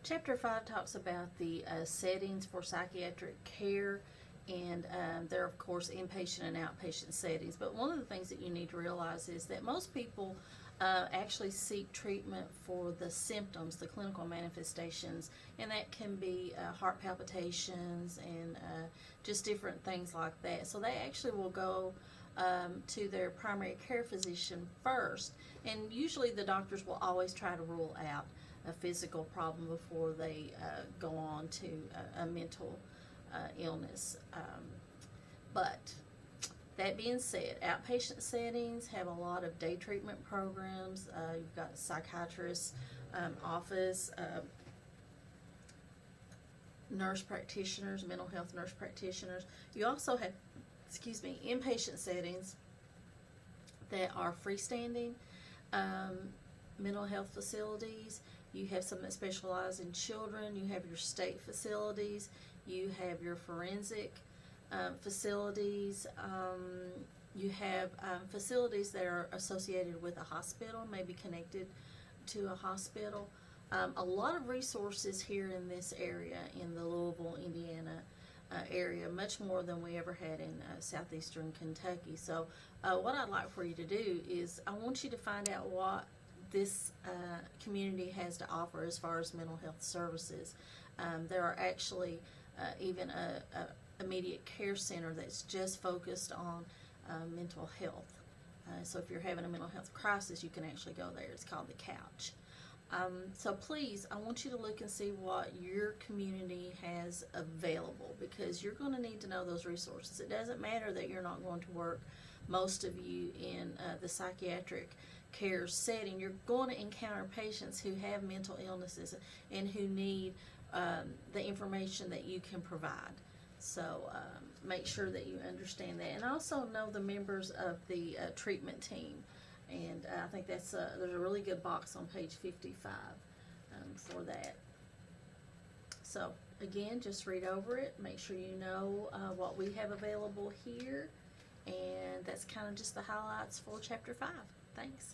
Chapter 5 talks about the settings for psychiatric care, and there are, of course, inpatient and outpatient settings. But one of the things that you need to realize is that most people actually seek treatment for the symptoms, the clinical manifestations, and that can be heart palpitations and just different things like that. So they actually will go to their primary care physician first, and usually the doctors will always try to rule out a physical problem before they go on to a mental illness. But that being said, outpatient settings have a lot of day treatment programs. You've got psychiatrist's office, nurse practitioners, mental health nurse practitioners. You also have, inpatient settings that are freestanding mental health facilities. You have some that specialize in children. You have your state facilities. You have your forensic facilities. You have facilities that are associated with a hospital, maybe connected to a hospital. A lot of resources here in this area, in the Louisville, Indiana area, much more than we ever had in southeastern Kentucky. So what I'd like for you to do is I want you to find out what this community has to offer as far as mental health services. There are actually even a immediate care center that's just focused on mental health. So if you're having a mental health crisis, you can actually go there. It's called the Couch. So please, I want you to look and see what your community has available, because you're going to need to know those resources. It doesn't matter that you're not going to work, most of you, in the psychiatric care setting. You're going to encounter patients who have mental illnesses and who need the information that you can provide. So make sure that you understand that, and also know the members of the treatment team. And I think that's there's a really good box on page 55 for that. So again, just read over it, make sure you know what we have available here, and that's kind of just the highlights for chapter 5. Thanks.